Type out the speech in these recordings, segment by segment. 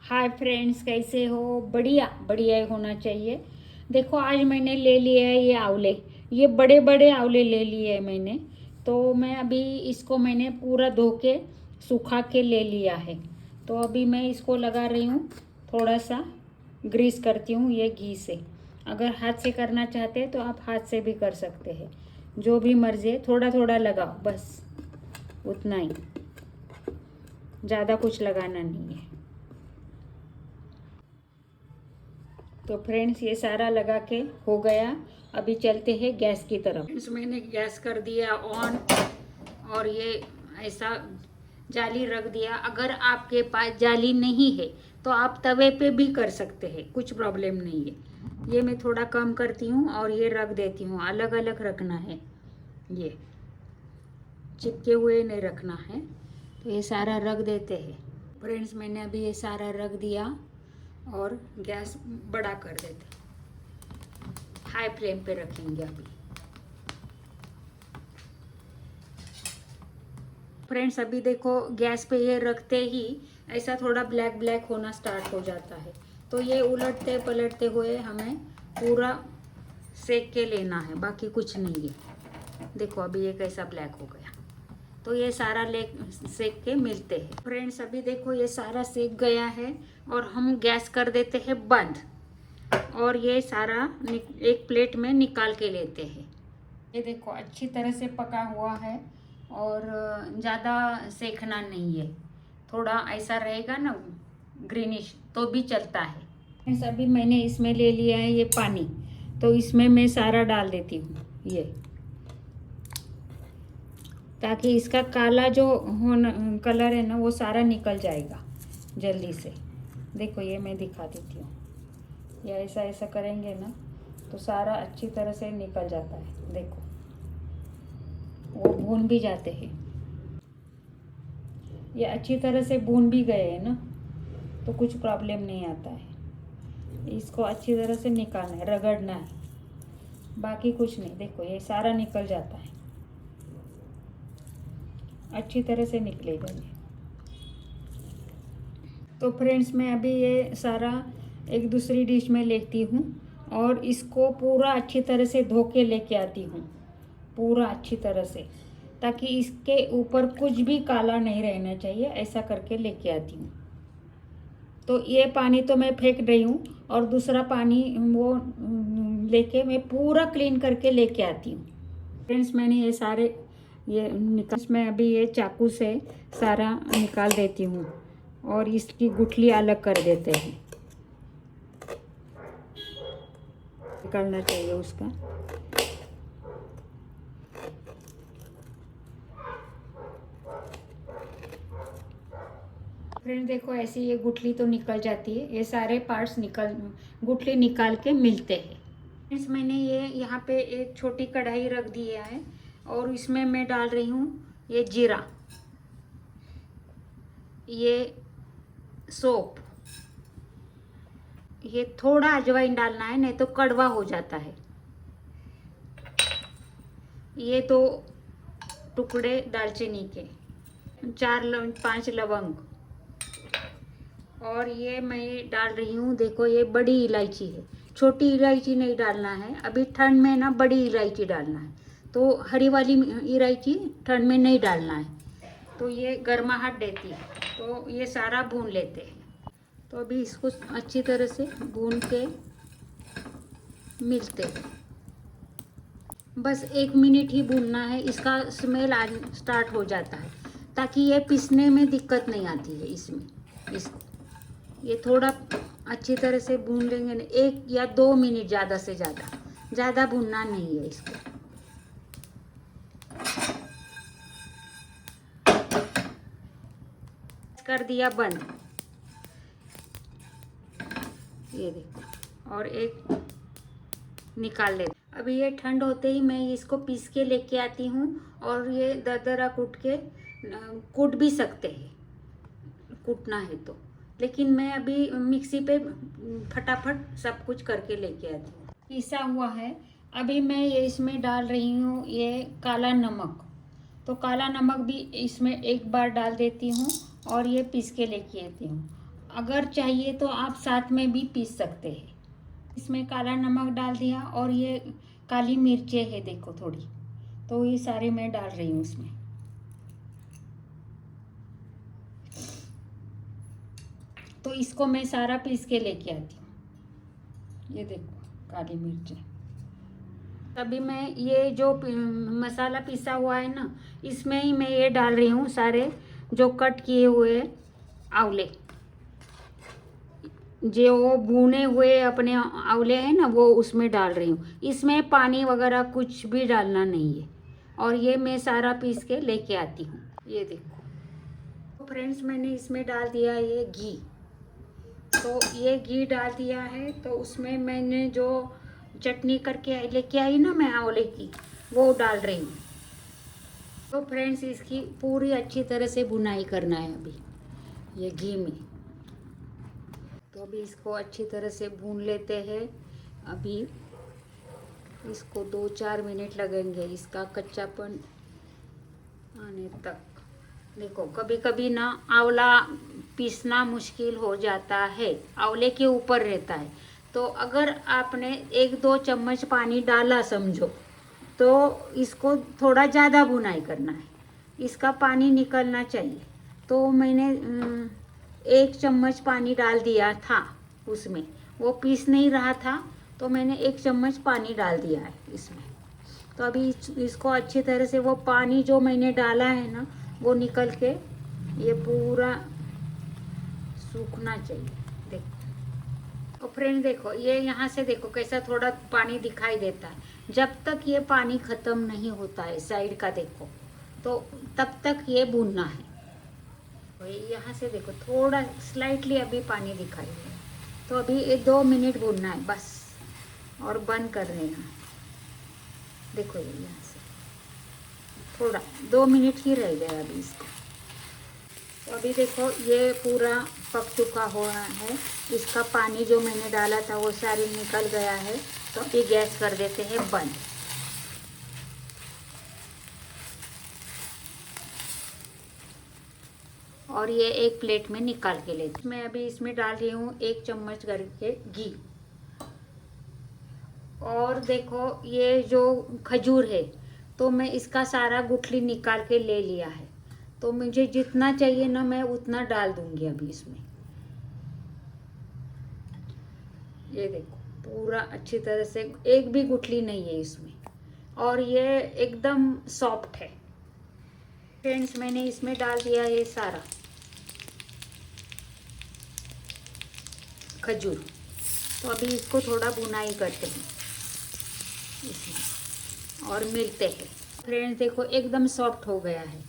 Hi friends, कैसे हो? बढ़िया बढ़िया ही होना चाहिए। देखो, आज मैंने ले लिया है ये आंवले। ये बड़े बड़े आंवले ले लिए हैं मैंने। तो मैं अभी इसको मैंने पूरा धो के सुखा के ले लिया है। तो अभी मैं इसको लगा रही हूँ, थोड़ा सा ग्रीस करती हूँ ये घी से। अगर हाथ से करना चाहते हैं तो आप हाथ से भी कर सकते हैं, जो भी मर्जी है। थोड़ा थोड़ा लगाओ, बस उतना ही, ज़्यादा कुछ लगाना नहीं है। तो फ्रेंड्स, ये सारा लगा के हो गया। अभी चलते हैं गैस की तरफ। फ्रेंड्स, मैंने गैस कर दिया ऑन और ये ऐसा जाली रख दिया। अगर आपके पास जाली नहीं है तो आप तवे पे भी कर सकते हैं, कुछ प्रॉब्लम नहीं है। ये मैं थोड़ा कम करती हूँ और ये रख देती हूँ। अलग अलग रखना है, ये चिपके हुए नहीं रखना है। तो ये सारा रख देते हैं। फ्रेंड्स, मैंने अभी ये सारा रख दिया और गैस बड़ा कर देते, हाई फ्लेम पे रखेंगे अभी। फ्रेंड्स, अभी देखो, गैस पे ये रखते ही ऐसा थोड़ा ब्लैक ब्लैक होना स्टार्ट हो जाता है। तो ये उलटते पलटते हुए हमें पूरा सेक के लेना है, बाकी कुछ नहीं है। देखो अभी ये कैसा ब्लैक हो गया। तो ये सारा सेक के मिलते हैं। फ्रेंड्स, अभी देखो ये सारा सेक गया है और हम गैस कर देते हैं बंद। और ये सारा एक प्लेट में निकाल के लेते हैं। ये देखो अच्छी तरह से पका हुआ है और ज़्यादा सेकना नहीं है। थोड़ा ऐसा रहेगा ना ग्रीनिश, तो भी चलता है। फ्रेंड्स, अभी मैंने इसमें ले लिया है ये पानी। तो इसमें मैं सारा डाल देती हूँ ये, ताकि इसका काला जो कलर है ना वो सारा निकल जाएगा जल्दी से। देखो ये मैं दिखा देती हूँ। ये ऐसा ऐसा करेंगे ना तो सारा अच्छी तरह से निकल जाता है। देखो वो भून भी जाते हैं। ये अच्छी तरह से भून भी गए हैं ना, तो कुछ प्रॉब्लम नहीं आता है। इसको अच्छी तरह से निकालना है, रगड़ना है, बाकी कुछ नहीं। देखो ये सारा निकल जाता है, अच्छी तरह से निकलेगा ये। तो फ्रेंड्स, मैं अभी ये सारा एक दूसरी डिश में लेती हूँ और इसको पूरा अच्छी तरह से धो के लेके आती हूँ, पूरा अच्छी तरह से, ताकि इसके ऊपर कुछ भी काला नहीं रहना चाहिए। ऐसा करके लेके आती हूँ। तो ये पानी तो मैं फेंक रही हूँ और दूसरा पानी वो लेके मैं पूरा क्लीन करके लेके आती हूँ। फ्रेंड्स, मैंने ये सारे ये निकाल, मैं अभी ये चाकू से सारा निकाल देती हूँ और इसकी गुठली अलग कर देते हैं। निकालना चाहिए उसका। फ्रेंड देखो, ऐसी ये गुठली तो निकल जाती है। ये सारे पार्ट्स गुठली निकाल के मिलते हैं। फ्रेंड्स, मैंने ये यहाँ पे एक छोटी कढ़ाई रख दिया है और इसमें मैं डाल रही हूँ ये जीरा, ये सौंफ, ये थोड़ा अजवाइन डालना है, नहीं तो कड़वा हो जाता है। ये 2 टुकड़े दालचीनी के, 5 लवंग, और ये मैं डाल रही हूँ, देखो ये बड़ी इलायची है। छोटी इलायची नहीं डालना है, अभी ठंड में ना बड़ी इलायची डालना है। तो हरी वाली इलायची ठंड में नहीं डालना है, तो ये गर्माहट देती है। तो ये सारा भून लेते हैं। तो अभी इसको अच्छी तरह से भून के मिलते हैं। बस 1 मिनट ही भूनना है, इसका स्मेल स्टार्ट हो जाता है, ताकि ये पीसने में दिक्कत नहीं आती है इसमें। ये थोड़ा अच्छी तरह से भून लेंगे ना, 1 या 2 मिनट, ज़्यादा से ज़्यादा भूनना नहीं है इसको। कर दिया बंद, ये देखो, और एक निकाल ले। अभी ये ठंड होते ही मैं इसको पीस के लेके आती हूँ और ये दरदरा कूट भी सकते हैं, कूटना है तो। लेकिन मैं अभी मिक्सी पे फटाफट सब कुछ करके लेके आती हूँ। पिसा हुआ है। अभी मैं ये इसमें डाल रही हूँ ये काला नमक। तो काला नमक भी इसमें एक बार डाल देती हूँ और ये पीस के लेके आती हूँ। अगर चाहिए तो आप साथ में भी पीस सकते हैं। इसमें काला नमक डाल दिया और ये काली मिर्चें है देखो थोड़ी, तो ये सारे मैं डाल रही हूँ इसमें। तो इसको मैं सारा पीस के लेके आती हूँ। ये देखो काली मिर्चें। अभी मैं ये जो मसाला पिसा हुआ है ना, इसमें ही मैं ये डाल रही हूँ सारे जो कट किए हुए आंवले, जो वो भुने हुए अपने आंवले हैं ना, वो उसमें डाल रही हूँ। इसमें पानी वगैरह कुछ भी डालना नहीं है। और ये मैं सारा पीस के लेके आती हूँ। ये देखो तो फ्रेंड्स, मैंने इसमें डाल दिया ये घी। तो ये घी डाल दिया है, तो उसमें मैंने जो चटनी करके लेके आई ना मैं आंवले की, वो डाल रही हूँ। तो फ्रेंड्स, इसकी पूरी अच्छी तरह से भुनाई करना है अभी ये घी में। तो अभी इसको अच्छी तरह से भून लेते हैं। अभी इसको 2-4 मिनट लगेंगे इसका कच्चापन आने तक। देखो कभी कभी ना आंवला पीसना मुश्किल हो जाता है, आंवले के ऊपर रहता है। तो अगर आपने 1-2 चम्मच पानी डाला समझो, तो इसको थोड़ा ज़्यादा भुनाई करना है, इसका पानी निकलना चाहिए। तो मैंने 1 चम्मच पानी डाल दिया था उसमें, वो पीस नहीं रहा था, तो मैंने 1 चम्मच पानी डाल दिया है इसमें। तो अभी इसको अच्छी तरह से वो पानी जो मैंने डाला है ना, वो निकल के ये पूरा सूखना चाहिए। देखो तो फ्रेंड, देखो ये यहाँ से देखो कैसा थोड़ा पानी दिखाई देता है। जब तक ये पानी ख़त्म नहीं होता है साइड का, देखो तो तब तक ये भूनना है। तो यहाँ से देखो थोड़ा स्लाइटली अभी पानी दिखाई दे रहा है। तो अभी ये 2 मिनट भूनना है बस, और बंद कर देना है। देखो ये यहाँ से थोड़ा 2 मिनट ही रह गया अभी इसको। तो अभी देखो ये पूरा पक चुका हुआ है। इसका पानी जो मैंने डाला था वो सारी निकल गया है। तो अभी गैस कर देते हैं बंद। और ये एक प्लेट में निकाल के लेती हूँ। मैं अभी इसमें डाल रही हूँ 1 चम्मच करके घी। और देखो ये जो खजूर है, तो मैं इसका सारा गुठली निकाल के ले लिया है। तो मुझे जितना चाहिए ना, मैं उतना डाल दूंगी अभी इसमें। ये देखो पूरा अच्छी तरह से, एक भी गुठली नहीं है इसमें, और ये एकदम सॉफ्ट है। फ्रेंड्स, मैंने इसमें डाल दिया ये सारा खजूर। तो अभी इसको थोड़ा भुनाई करते हैं इसमें और मिलते हैं। फ्रेंड्स देखो एकदम सॉफ्ट हो गया है,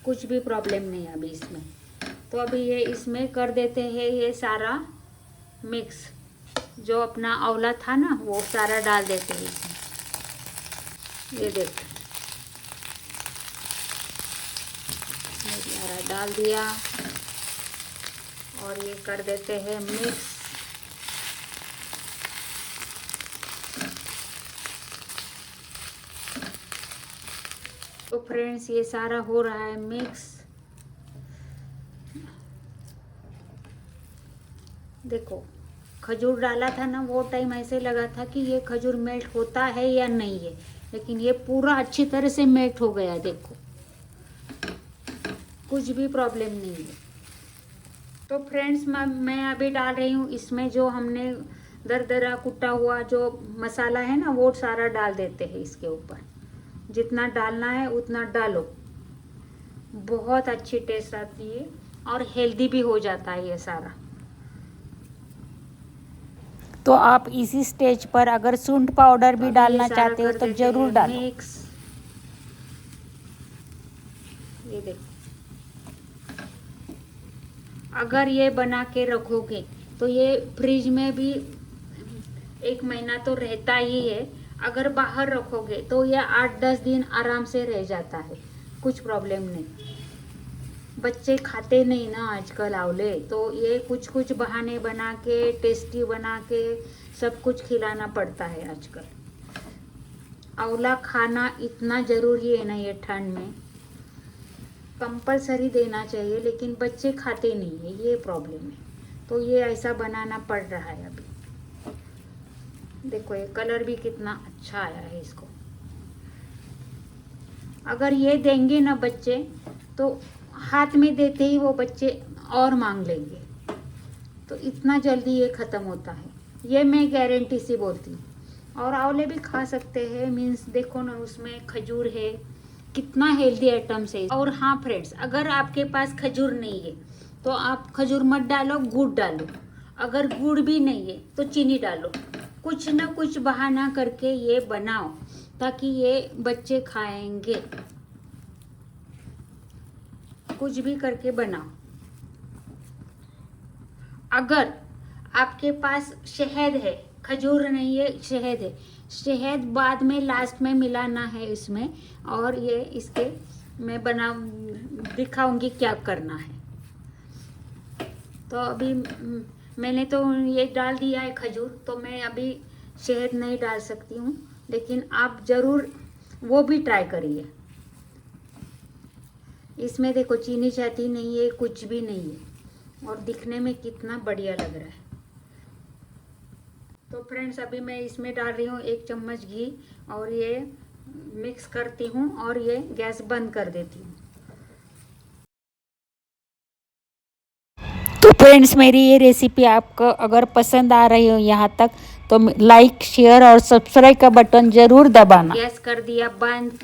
कुछ भी प्रॉब्लम नहीं है अभी इसमें। तो अभी ये इसमें कर देते हैं ये सारा मिक्स, जो अपना आंवला था ना वो सारा डाल देते हैं इसमें। ये देखो सारा डाल दिया और ये कर देते हैं मिक्स। तो फ्रेंड्स ये सारा हो रहा है मिक्स। देखो खजूर डाला था ना, वो टाइम ऐसे लगा था कि ये खजूर मेल्ट होता है या नहीं है, लेकिन ये पूरा अच्छी तरह से मेल्ट हो गया। देखो कुछ भी प्रॉब्लम नहीं है। तो फ्रेंड्स मैं अभी डाल रही हूँ इसमें जो हमने दरदरा कुटा हुआ जो मसाला है ना, वो सारा डाल देते हैं इसके ऊपर। जितना डालना है उतना डालो, बहुत अच्छी टेस्ट आती है और हेल्दी भी हो जाता है ये सारा। तो आप इसी स्टेज पर अगर सूंठ पाउडर भी डालना चाहते हो तो जरूर डालो। मिक्स। ये देखो अगर ये बना के रखोगे तो ये फ्रिज में भी 1 महीना तो रहता ही है। अगर बाहर रखोगे तो ये 8-10 दिन आराम से रह जाता है, कुछ प्रॉब्लम नहीं। बच्चे खाते नहीं ना आजकल आंवले, तो ये कुछ कुछ बहाने बना के, टेस्टी बना के सब कुछ खिलाना पड़ता है आजकल। आंवला खाना इतना ज़रूरी है ना ये ठंड में, कंपलसरी देना चाहिए, लेकिन बच्चे खाते नहीं है, ये प्रॉब्लम है। तो ये ऐसा बनाना पड़ रहा है अभी। देखो ये कलर भी कितना अच्छा आया है इसको। अगर ये देंगे ना बच्चे तो हाथ में देते ही वो बच्चे और मांग लेंगे, तो इतना जल्दी ये ख़त्म होता है, ये मैं गारंटी से बोलती हूँ। और आंवले भी खा सकते हैं, मीन्स देखो ना उसमें खजूर है, कितना हेल्दी आइटम्स है। और हाँ फ्रेंड्स, अगर आपके पास खजूर नहीं है तो आप खजूर मत डालो, गुड़ डालो। अगर गुड़ भी नहीं है तो चीनी डालो, कुछ ना कुछ बहाना करके ये बनाओ ताकि ये बच्चे खाएंगे। कुछ भी करके बनाओ। अगर आपके पास शहद है, खजूर नहीं है, शहद है, शहद बाद में लास्ट में मिलाना है इसमें, और ये इसके मैं दिखाऊंगी क्या करना है। तो अभी मैंने तो ये डाल दिया है खजूर, तो मैं अभी शहद नहीं डाल सकती हूँ, लेकिन आप ज़रूर वो भी ट्राई करिए। इसमें देखो चीनी चाहती नहीं है, कुछ भी नहीं है, और दिखने में कितना बढ़िया लग रहा है। तो फ्रेंड्स अभी मैं इसमें डाल रही हूँ 1 चम्मच घी, और ये मिक्स करती हूँ और ये गैस बंद कर देती हूँ। तो फ्रेंड्स मेरी ये रेसिपी आपको अगर पसंद आ रही हो यहाँ तक, तो लाइक शेयर और सब्सक्राइब का बटन ज़रूर दबाना। गैस कर दिया बंद,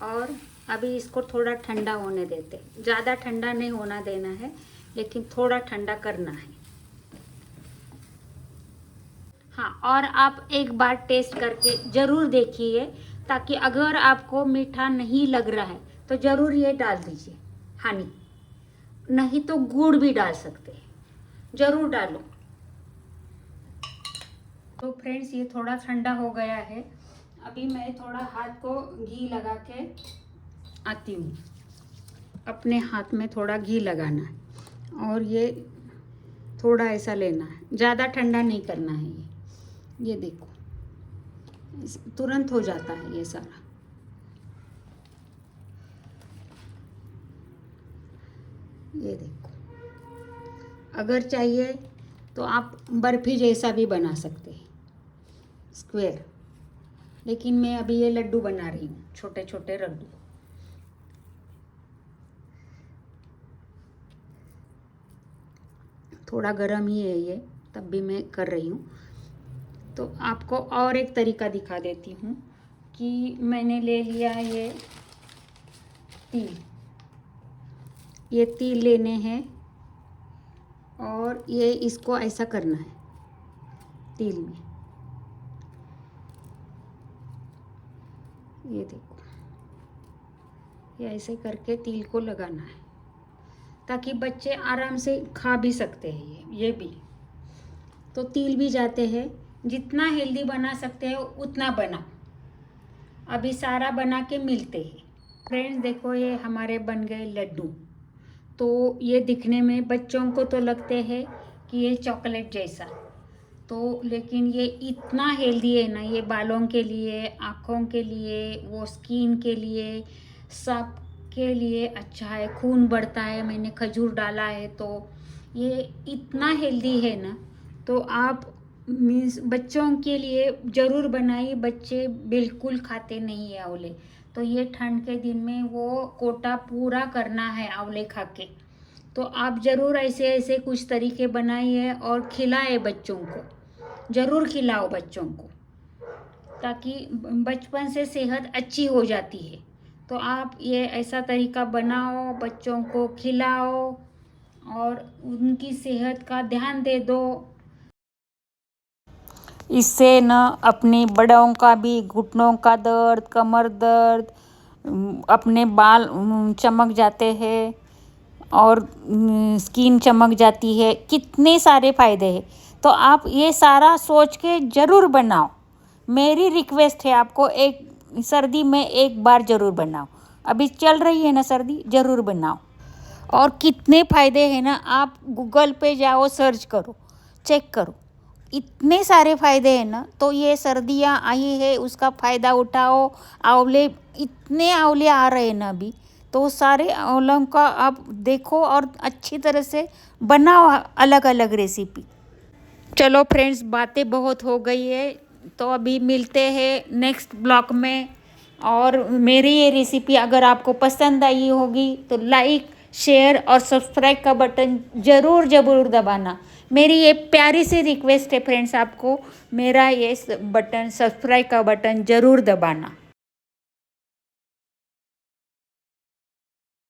और अभी इसको थोड़ा ठंडा होने देते। ज़्यादा ठंडा नहीं होना देना है, लेकिन थोड़ा ठंडा करना है। हाँ, और आप एक बार टेस्ट करके ज़रूर देखिए, ताकि अगर आपको मीठा नहीं लग रहा है तो ज़रूर ये डाल दीजिए हनी, नहीं तो गुड़ भी डाल सकते हैं, ज़रूर डालो। तो फ्रेंड्स ये थोड़ा ठंडा हो गया है, अभी मैं थोड़ा हाथ को घी लगा के आती हूँ। अपने हाथ में थोड़ा घी लगाना है, और ये थोड़ा ऐसा लेना है, ज़्यादा ठंडा नहीं करना है। ये देखो तुरंत हो जाता है ये सारा। ये देखो, अगर चाहिए तो आप बर्फी जैसा भी बना सकते हैं, स्क्वायर, लेकिन मैं अभी ये लड्डू बना रही हूँ, छोटे छोटे लड्डू। थोड़ा गर्म ही है ये, तब भी मैं कर रही हूँ। तो आपको और एक तरीका दिखा देती हूँ कि मैंने ले लिया ये तिल। ये तिल लेने हैं, और ये इसको ऐसा करना है तिल में। ये देखो, ये ऐसे करके तिल को लगाना है, ताकि बच्चे आराम से खा भी सकते हैं। ये भी तो तिल भी जाते हैं, जितना हेल्दी बना सकते हो उतना बनाओ। अभी सारा बना के मिलते हैं। फ्रेंड्स देखो, ये हमारे बन गए लड्डू। तो ये दिखने में बच्चों को तो लगते हैं कि ये चॉकलेट जैसा, तो लेकिन ये इतना हेल्दी है ना, ये बालों के लिए, आँखों के लिए, वो स्किन के लिए, सब के लिए अच्छा है। खून बढ़ता है, मैंने खजूर डाला है, तो ये इतना हेल्दी है ना। तो आप मीन्स बच्चों के लिए ज़रूर बनाइए। बच्चे बिल्कुल खाते नहीं है आंवले, तो ये ठंड के दिन में वो कोटा पूरा करना है आंवले खा के। तो आप ज़रूर ऐसे ऐसे कुछ तरीके बनाइए और खिलाए बच्चों को, ज़रूर खिलाओ बच्चों को, ताकि बचपन से सेहत अच्छी हो जाती है। तो आप ये ऐसा तरीका बनाओ, बच्चों को खिलाओ और उनकी सेहत का ध्यान दे दो। इससे न अपने बड़ों का भी घुटनों का दर्द, कमर दर्द, अपने बाल चमक जाते हैं और स्किन चमक जाती है, कितने सारे फ़ायदे हैं। तो आप ये सारा सोच के ज़रूर बनाओ। मेरी रिक्वेस्ट है आपको, एक सर्दी में एक बार ज़रूर बनाओ। अभी चल रही है ना सर्दी, ज़रूर बनाओ। और कितने फ़ायदे हैं ना, आप गूगल पे जाओ, सर्च करो, चेक करो, इतने सारे फ़ायदे हैं ना। तो ये सर्दियाँ आई है, उसका फ़ायदा उठाओ। आंवले, इतने आंवले आ रहे हैं ना अभी, तो सारे ओलों का आप देखो और अच्छी तरह से बनाओ अलग अलग रेसिपी। चलो फ्रेंड्स, बातें बहुत हो गई है, तो अभी मिलते हैं नेक्स्ट ब्लॉग में। और मेरी ये रेसिपी अगर आपको पसंद आई होगी तो लाइक, शेयर और सब्सक्राइब का बटन ज़रूर ज़रूर दबाना। मेरी ये प्यारी सी रिक्वेस्ट है फ्रेंड्स, आपको मेरा ये बटन, सब्सक्राइब का बटन ज़रूर दबाना।